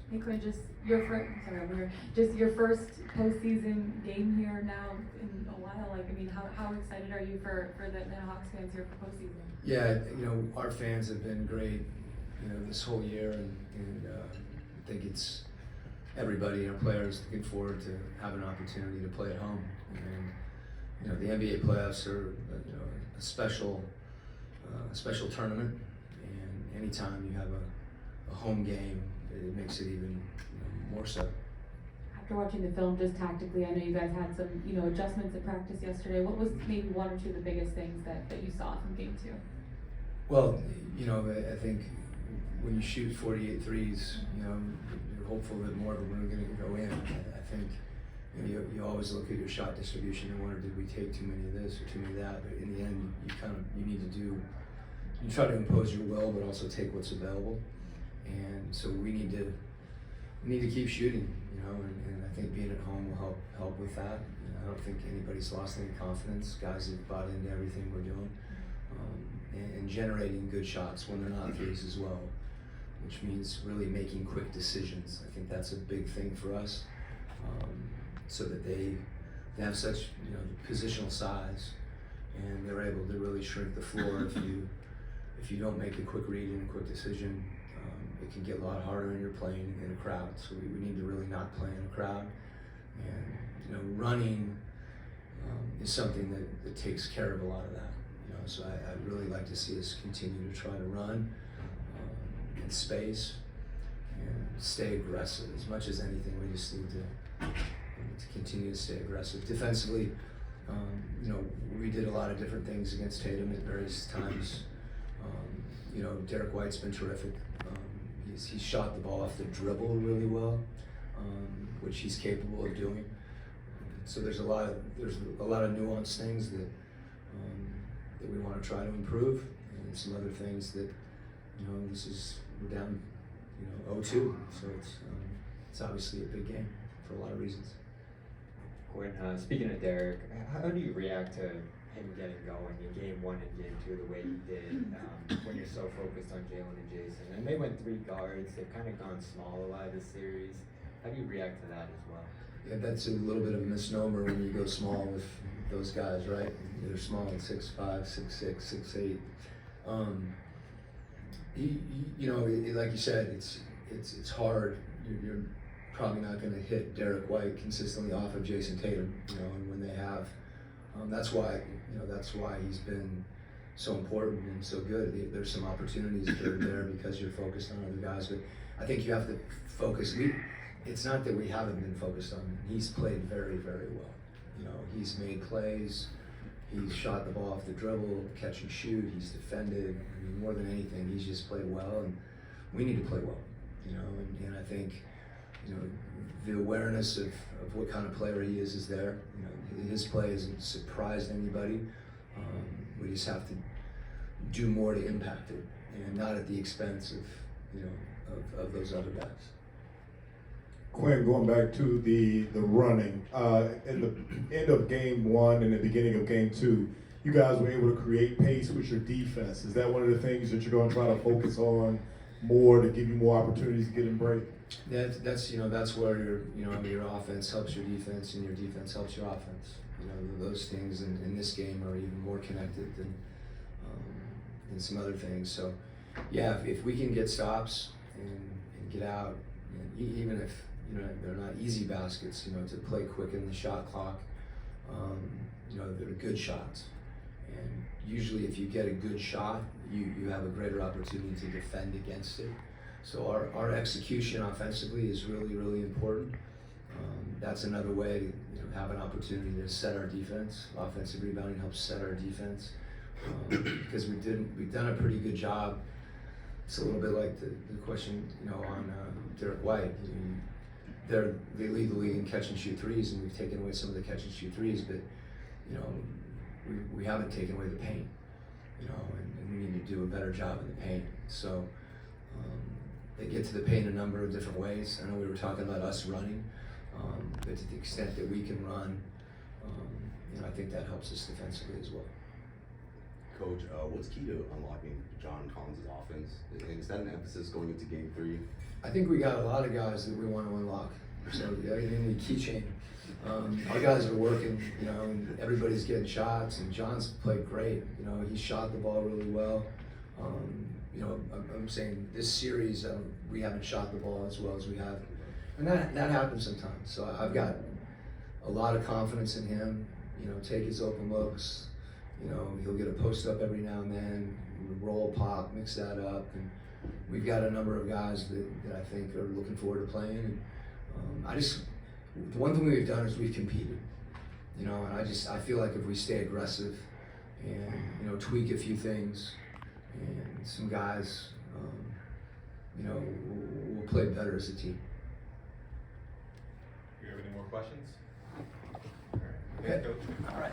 Hey Quinn, just your first postseason game here now in a while. Like, I mean, how excited are you for the Hawks fans here for postseason? Yeah, our fans have been great, this whole year, and I think it's everybody, our players, looking forward to having an opportunity to play at home. And the NBA playoffs are, a special tournament, and anytime you have a home game, it makes it even more so. After watching the film, just tactically, I know you guys had some, adjustments at practice yesterday. What was maybe one or two of the biggest things that you saw from game 2? Well, I think when you shoot 48 threes, you're hopeful that more of them are going to go in. I think you always look at your shot distribution and wonder, did we take too many of this or too many of that? But in the end, you need to you try to impose your will, but also take what's available. And so we need to keep shooting, and I think being at home will help with that. I don't think anybody's lost any confidence. Guys have bought into everything we're doing, and generating good shots when they're not threes as well, which means really making quick decisions. I think that's a big thing for us, so that they have such positional size, and they're able to really shrink the floor if you don't make a quick read and a quick decision. It can get a lot harder when you're playing in a crowd. So we need to really not play in a crowd. And running is something that takes care of a lot of that. So I'd really like to see us continue to try to run in space and stay aggressive. As much as anything, we just need to continue to stay aggressive. Defensively, we did a lot of different things against Tatum at various times. Derek White's been terrific. He's shot the ball off the dribble really well, which he's capable of doing. So there's a lot of nuanced things that we want to try to improve, and some other things that we're down 0-2, so it's obviously a big game for a lot of reasons. Quinn, speaking of Derek, how do you react to him getting going in game 1 and game 2 the way he did, when you're so focused on Jalen and Jason? And they went 3 guards, they've kind of gone small a lot of this series. How do you react to that as well? Yeah, that's a little bit of a misnomer when you go small with those guys, right? They're small at 6'5", 6'6", 6'8". Like you said, it's hard. You're probably not going to hit Derek White consistently off of Jason Tatum, and when they have. That's why he's been so important and so good. There's some opportunities that are there because you're focused on other guys, but I think you have to focus. It's not that we haven't been focused on him. He's played very, very well. He's made plays. He's shot the ball off the dribble, catch and shoot. He's defended. I mean, more than anything, he's just played well, and we need to play well. And I think the awareness of what kind of player he is there. His play hasn't surprised anybody. We just have to do more to impact it, and not at the expense of those other guys. Quinn, going back to the running, in the end of game 1 and the beginning of game 2, you guys were able to create pace with your defense. Is that one of the things that you're going to try to focus on more to give you more opportunities to get in break? That's where your offense helps your defense, and your defense helps your offense. Those things in this game are even more connected than some other things. So yeah, if we can get stops and get out, and even if they're not easy baskets, to play quick in the shot clock, they're good shots. And usually if you get a good shot, you have a greater opportunity to defend against it. So our execution offensively is really, really important. That's another way to have an opportunity to set our defense. Offensive rebounding helps set our defense, because we've done a pretty good job. It's a little bit like the question on Derek White. They lead the league in catch and shoot threes, and we've taken away some of the catch and shoot threes, but we haven't taken away the paint. And we need to do a better job in the paint. So they get to the paint a number of different ways. I know we were talking about us running, but to the extent that we can run, I think that helps us defensively as well. Coach, what's key to unlocking John Collins' offense? And is that an emphasis going into Game 3? I think we got a lot of guys that we want to unlock. So yeah, you need a keychain. Our guys are working, you know, and everybody's getting shots. And John's played great. You know, he shot the ball really well. You know, I'm saying this series we haven't shot the ball as well as we have, and that happens sometimes. So I've got a lot of confidence in him. You know, take his open looks. You know, he'll get a post up every now and then, roll, pop, mix that up, and we've got a number of guys that I think are looking forward to playing. And the one thing we've done is we've competed. You know, and I feel like if we stay aggressive and, you know, tweak a few things, and some guys, you know, we'll play better as a team. Do you have any more questions? Okay. Coach. All right.